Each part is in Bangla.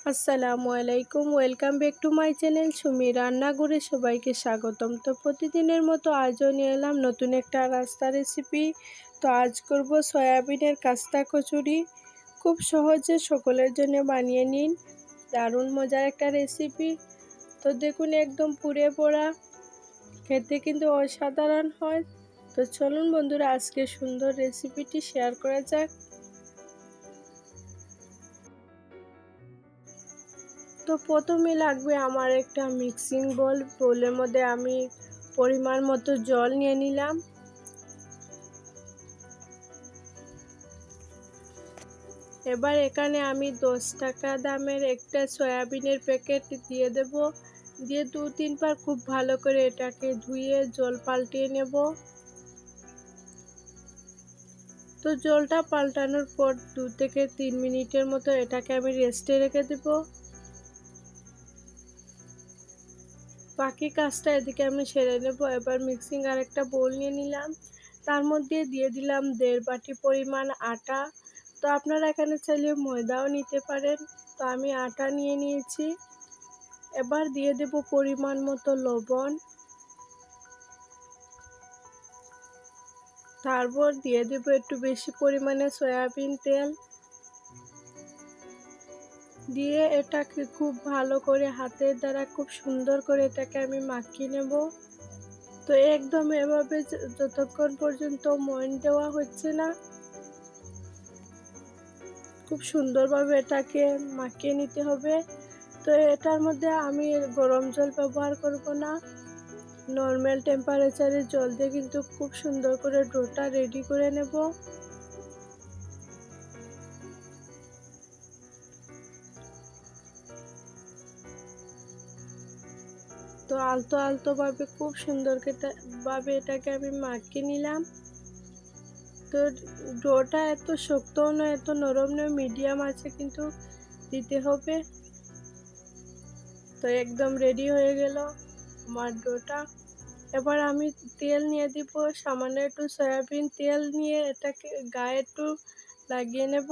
আসসালামু আলাইকুম, welcome back to my channel Sumi রান্নাঘরে সবাইকে স্বাগতম। তো প্রতিদিনের মতো আজও নিয়ে এলাম নতুন একটা রাস্তা রেসিপি। তো আজ করব সয়াবিনের কাস্তা কচুরি। খুব সহজে সকলের জন্য বানিয়ে নিন, দারুণ মজার একটা রেসিপি। তো দেখুন, একদম পুড়ে পড়া, খেতে কিন্তু অসাধারণ হয়। তো চলুন বন্ধুরা, আজকে সুন্দর রেসিপিটি শেয়ার করা যাক। তো প্রথমে লাগবে আমার একটা মিক্সিং বোলের মধ্যে আমি পরিমাণ মতো জল নিয়ে নিলাম। এবার এখানে আমি 10 টাকা দামের একটা সয়াবিনের প্যাকেট দিয়ে দেব। দিয়ে 2-3 বার খুব ভালো করে এটাকে ধুয়ে জল পাল্টিয়ে নেব। তো জলটা পাল্টানোর পর 2 থেকে 3 মিনিটের মতো এটাকে আমি রেস্টে রেখে দেব। বাকি কাজটা এদিকে আমি সেরে নেব। এবার মিক্সিং আর একটা বোল নিয়ে নিলাম, তার মধ্যে দিয়ে দিলাম 1.5 বাটি পরিমাণ আটা। তো আপনারা এখানে চাইলে ময়দাও নিতে পারেন, তো আমি আটা নিয়ে নিয়েছি। এবার দিয়ে দেব পরিমাণ মতো লবণ, তারপর দিয়ে দেব একটু বেশি পরিমাণে সয়াবিন তেল। দিয়ে এটাকে খুব ভালো করে হাতের দ্বারা খুব সুন্দর করে এটাকে আমি মাখিয়ে নেব। তো একদম এভাবে যতক্ষণ পর্যন্ত ময়ান দেওয়া হচ্ছে না, খুব সুন্দরভাবে এটাকে মাখিয়ে নিতে হবে। তো এটার মধ্যে আমি গরম জল ব্যবহার করব না, নর্মাল টেম্পারেচারে জল দিয়ে কিন্তু খুব সুন্দর করে ডোটা রেডি করে নেব। তো আলতো আলতো ভাবে খুব সুন্দর ভাবে এটাকে আমি মাখিয়ে নিলাম। তো ডোটা এত শক্তও নয়, এত নরম নয়, মিডিয়াম আছে কিন্তু দিতে হবে। তো একদম রেডি হয়ে গেল আমার ডোটা। এবার আমি তেল নিয়ে দিব, সামান্য একটু সয়াবিন তেল নিয়ে এটাকে গায়ে একটু লাগিয়ে নেব।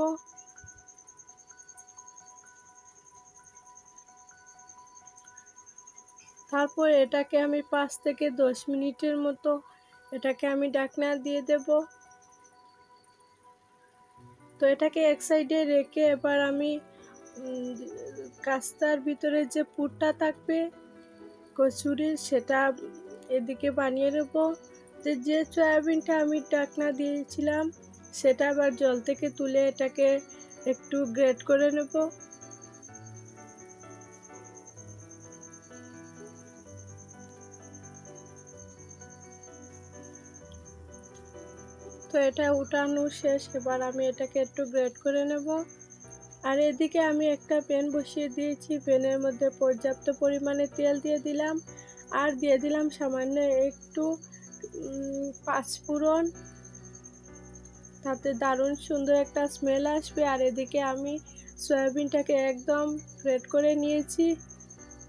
তারপর এটাকে আমি 5 থেকে 10 মিনিটের মতো এটাকে আমি ঢাকনা দিয়ে দেব। তো এটাকে এক সাইডে রেখে এবার আমি কাস্তার ভিতরে যে পুরটা থাকবে কচুরির, সেটা এদিকে বানিয়ে নেব। যে সয়াবিনটা আমি ঢাকনা দিয়েছিলাম সেটা আবার জল থেকে তুলে এটাকে একটু গ্রেট করে নেব। তো এটা উঠানো শেষ, এবার আমি এটাকে একটু গ্রেট করে নেব। আর এদিকে আমি একটা প্যান বসিয়ে দিয়েছি, প্যানের মধ্যে পর্যাপ্ত পরিমাণে তেল দিয়ে দিলাম, আর দিয়ে দিলাম সামান্য একটু পাঁচফোড়ন, তাতে দারুণ সুন্দর একটা স্মেল আসবে। আর এদিকে আমি সয়াবিনটাকে একদম গ্রেট করে নিয়েছি।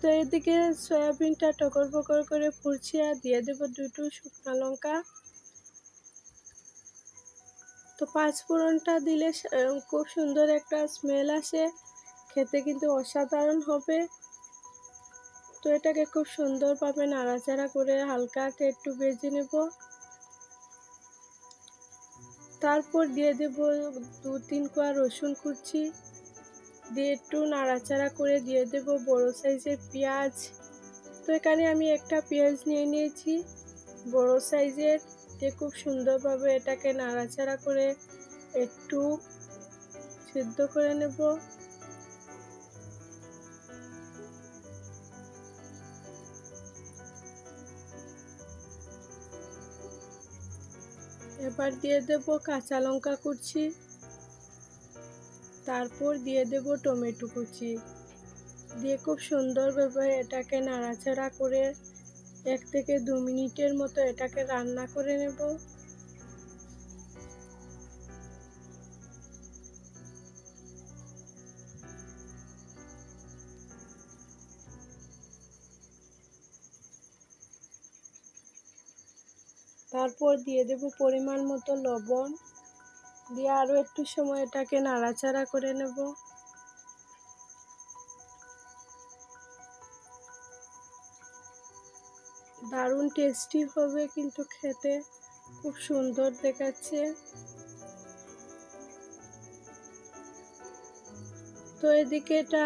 তো এদিকে সয়াবিনটা টকর বকর করে ফুটছে, আর দিয়ে দেবো 2টো শুকনো লঙ্কা। তো পাঁচফোড়নটা দিলে খুব সুন্দর একটা স্মেল আসে, খেতে কিন্তু অসাধারণ হবে। তো এটাকে খুব সুন্দরভাবে নাড়াচাড়া করে হালকাকে একটু ভেজে নেব। তারপর দিয়ে দেব 2-3 কোয়া রসুন কুচি, দিয়ে একটু নাড়াচাড়া করে দিয়ে দেব বড় সাইজের পেঁয়াজ। তো এখানে আমি একটা পেঁয়াজ নিয়ে নিয়েছি বড় সাইজের, দিয়ে খুব সুন্দরভাবে এটাকে নাড়াচাড়া করে একটু সিদ্ধ করে নেব। এবার দিয়ে দেব কাঁচা লঙ্কা কুচি, তারপর দিয়ে দেব টমেটো কুচি, দিয়ে খুব সুন্দরভাবে এটাকে নাড়াচাড়া করে 1 থেকে 2 মিনিটের মতো এটাকে রান্না করে নেব। তারপর দিয়ে দেব পরিমাণ মতো লবণ, দিয়ে আরও একটু সময় এটাকে নাড়াচাড়া করে নেব। দারুণ টেস্টি হবে, কিন্তু খেতে খুব সুন্দর দেখাচ্ছে। তো এদিকে এটা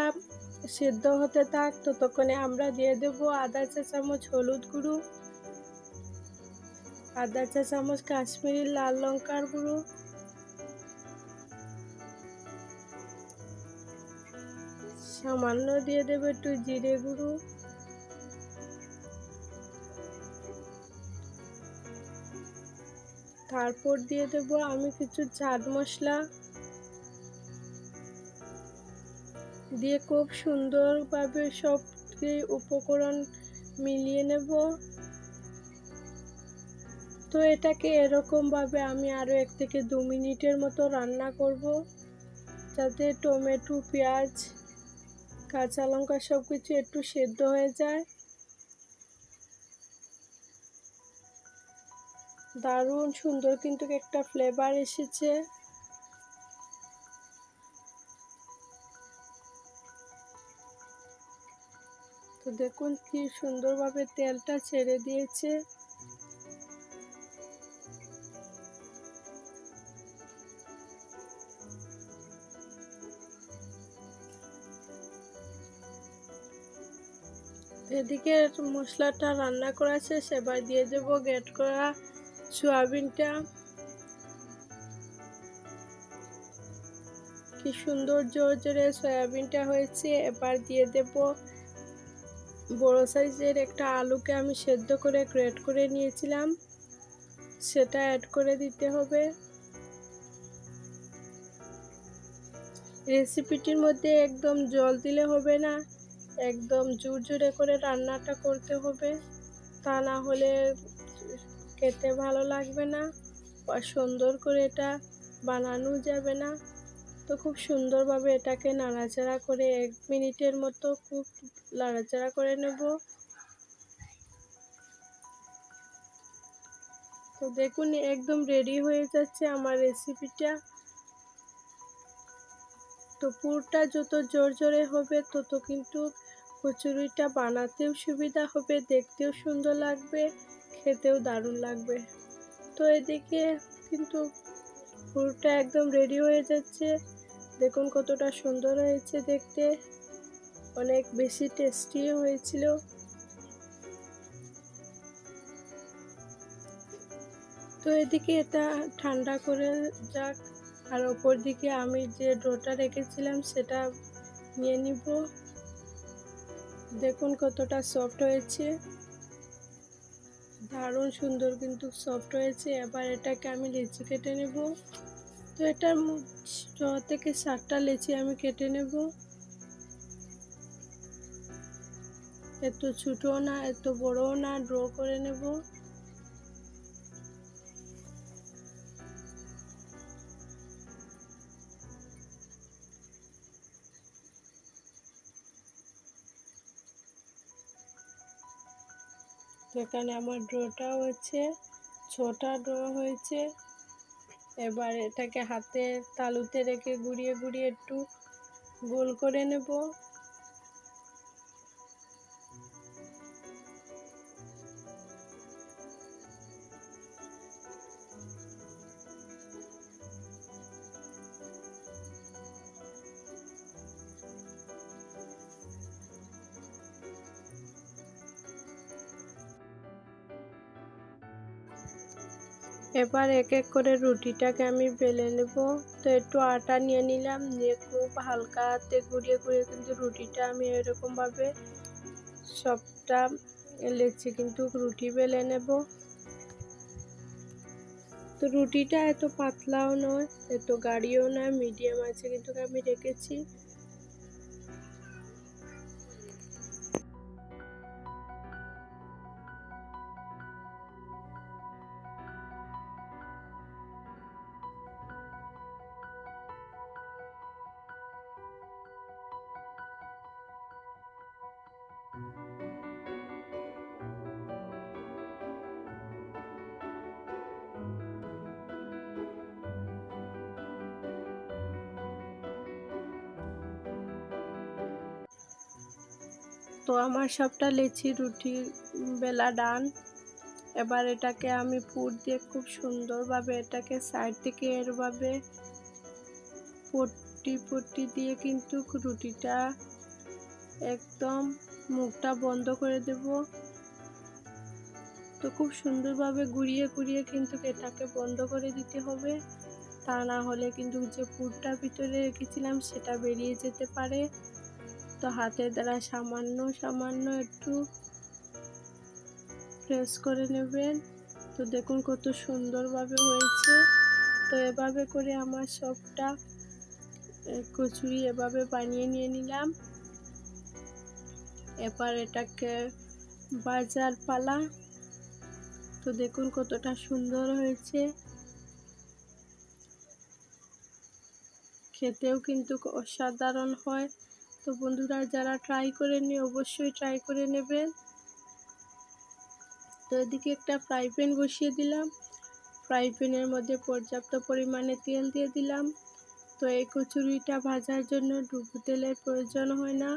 সিদ্ধ হতে থাক, ততক্ষণে আমরা দিয়ে দেব আধা চা চামচ হলুদ গুঁড়ো, আধা চা চামচ কাশ্মীরি লাল লঙ্কার গুঁড়ো, সামান্য দিয়ে দেব একটু জিরে গুঁড়ো, তারপর দিয়ে দেব আমি কিছু চাট মশলা দিয়ে খুব সুন্দরভাবে সব উপকরণ মিলিয়ে নেব। তো এটাকে এরকমভাবে আমি আরও 1 থেকে 2 মিনিটের মতো রান্না করব, যাতে টমেটো, পেঁয়াজ, কাঁচা লঙ্কা সব কিছু একটু সেদ্ধ হয়ে যায়। দারুণ সুন্দর কিন্তু একটা ফ্লেভার এসেছে। তো দেখুন কি সুন্দরভাবে তেলটা ছেড়ে দিয়েছে। এদিকে মশলাটা রান্না করা শেষ, এবার দিয়ে দেব গ্রেট করা সয়াবিনটা। কি সুন্দর ঝরঝরে সয়াবিনটা হয়েছে। এবার দিয়ে দেব বড় সাইজের একটা আলুকে আমি সেদ্ধ করে গ্রেট করে নিয়েছিলাম, সেটা অ্যাড করে দিতে হবে। রেসিপিটির মধ্যে একদম জল দিলে হবে না, একদম ঝুরঝুরে করে রান্নাটা করতে হবে, তা না হলে খেতে ভালো লাগবে না বা সুন্দর করে এটা বানানো যাবে না। তো খুব সুন্দরভাবে এটাকে নাড়াচাড়া করে 1 মিনিটের মতো খুব নাড়াচাড়া করে নেব। তো দেখুন একদম রেডি হয়ে যাচ্ছে আমার রেসিপিটা। তো পুরটা যত ঝরঝরে হবে তত কিন্তু কচুরিটা বানাতেও সুবিধা হবে, দেখতেও সুন্দর লাগবে, খেতেও দারুণ লাগবে। তো এদিকে কিন্তু পুরটা একদম রেডি হয়ে যাচ্ছে। দেখুন কতটা সুন্দর হয়েছে দেখতে, অনেক বেশি টেস্টি হয়েছিল। তো এদিকে এটা ঠান্ডা করে যাক, আর ওপর দিকে আমি যে ডোটা রেখেছিলাম সেটা নিয়ে নিব। দেখুন কতটা সফট হয়েছে, দারুণ সুন্দর কিন্তু সফট হয়েছে। এবার এটাকে আমি লেচি কেটে নেব। তো এটার 6 থেকে 7টা লেচি আমি কেটে নেব। এত ছোটও না এত বড়ও না, ড্র করে নেব। এখানে আমার ড্রটাও হচ্ছে, 6টা ড্র হয়েছে। এবার এটাকে হাতের তালুতে রেখে ঘুরিয়ে ঘুরিয়ে একটু গোল করে নেব। এবার এক এক করে রুটিটাকে আমি বেলে নেব। তো একটু আটা নিয়ে নিলাম, নিয়ে খুব হালকা হাতে ঘুরিয়ে ঘুরিয়ে কিন্তু রুটিটা আমি এরকমভাবে সবটা লেচি কিন্তু রুটি বেলে নেব। তো রুটিটা এত পাতলাও নয় এত গাঢ়ও নয়, মিডিয়াম আছে কিন্তু আমি রেখেছি। তো আমার সবটা লেচি রুটি বেলা ডান। এবার এটাকে আমি পুর দিয়ে খুব সুন্দরভাবে এটাকে সাইড থেকে এরভাবে পট্টি দিয়ে কিন্তু রুটিটা একদম মুখটা বন্ধ করে দেব। তো খুব সুন্দরভাবে ঘুরিয়ে কিন্তু এটাকে বন্ধ করে দিতে হবে, তা না হলে কিন্তু যে পুরটা ভিতরে রেখেছিলাম সেটা বেরিয়ে যেতে পারে। তো হাতের দ্বারা সামান্য একটু প্রেস করে নেবেন। তো দেখুন কত সুন্দরভাবে হয়েছে। তো এভাবে করে আমার সবটা কচুরি এভাবে বানিয়ে নিয়ে নিলাম। এবার এটাকে ভাজার পালা। তো দেখুন কতটা সুন্দর হয়েছে, খেতেও কিন্তু অসাধারণ হয়। তো বন্ধুরা যারা ট্রাই করেননি অবশ্যই ট্রাই করে নেবেন। তো এদিকে একটা ফ্রাই প্যান বসিয়ে দিলাম। ফ্রাই প্যানের মধ্যে পর্যাপ্ত পরিমাণে তেল দিয়ে দিলাম। তো এই কচুরিটা ভাজার জন্য ডুবো তেলের প্রয়োজন হয় না।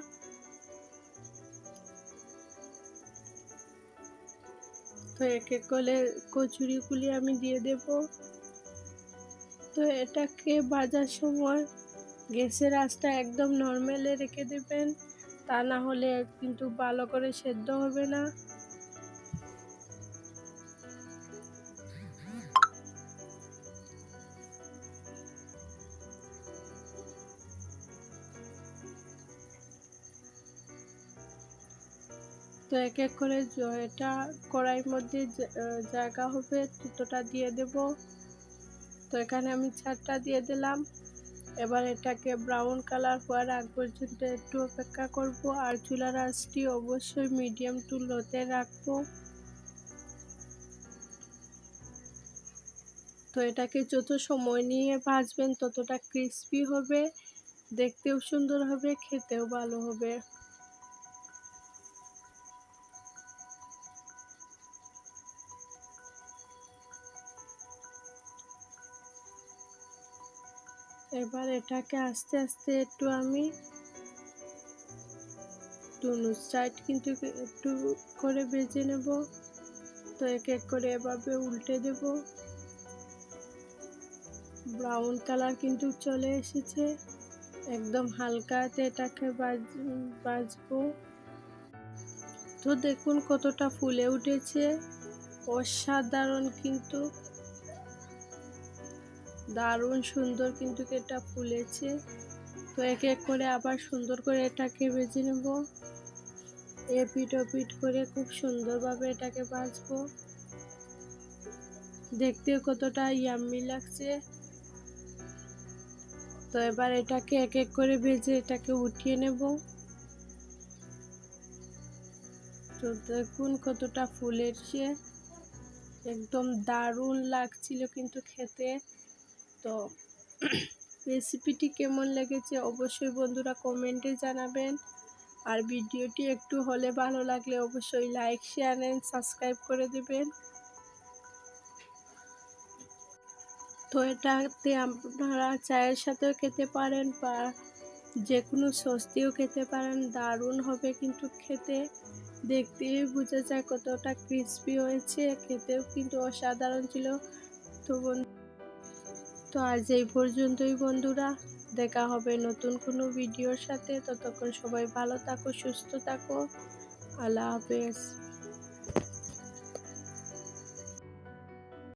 তো এক এক করে কচুরিগুলি আমি দিয়ে দেব। তো এটাকে ভাজার সময় গ্যাসের আঁচটা একদম নর্মালে রেখে দেবেন, তা না হলে কিন্তু ভালো করে সেদ্ধ হবে না। তো এক এক করে এটা কড়াইয়ের মধ্যে জায়গা হবে ততটা দিয়ে দেব। তো এখানে আমি 4টা দিয়ে দিলাম। এবার এটাকে ব্রাউন কালার হওয়ার আগ পর্যন্ত একটু অপেক্ষা করব, আর চুলার আঁচটি অবশ্যই মিডিয়াম টু লোতে রাখবো। তো এটাকে যত সময় নিয়ে ভাজবেন ততটা ক্রিস্পি হবে, দেখতেও সুন্দর হবে, খেতেও ভালো হবে। এবার এটাকে আস্তে আস্তে একটু আমি দুনো সাইড কিন্তু একটু করে ভেজে নেব। তো এক এক করে এভাবে উল্টে দেব। ব্রাউন কালার কিন্তু চলে এসেছে, একদম হালকাতে এটাকে ভাজবো। তো দেখুন কতটা ফুলে উঠেছে, অসাধারণ কিন্তু দারুণ সুন্দর কিন্তু এটা ফুলেছে। তো এক এক করে আবার সুন্দর করে এটাকে ভেজে নেব। এপিট ওপিট করে খুব সুন্দরভাবে এটাকে ভাজবো। দেখতেও কতটা ইয়াম্মি লাগছে। তো এবার এটাকে এক এক করে ভেজে এটাকে উঠিয়ে নেব। তো দেখুন কতটা ফুলেছে, একদম দারুণ লাগছিল কিন্তু খেতে। তো রেসিপিটি কেমন লেগেছে অবশ্যই বন্ধুরা কমেন্টে জানাবেন। আর ভিডিওটি একটু হলে ভালো লাগলে অবশ্যই লাইক শেয়ার এন্ড সাবস্ক্রাইব করে দেবেন। তো এটাতে আপনারা চায়ের সাথেও খেতে পারেন বা যে কোনো সস দিয়েও খেতে পারেন, দারুণ হবে কিন্তু খেতে। দেখতেই বোঝা যায় কতটা ক্রিস্পি হয়েছে, খেতেও কিন্তু অসাধারণ ছিল। তো আজ এই পর্যন্তই বন্ধুরা, দেখা হবে নতুন কোনো ভিডিওর সাথে। ততক্ষণ সবাই ভালো থাকো, সুস্থ থাকো। আল্লাহ হাফেজ।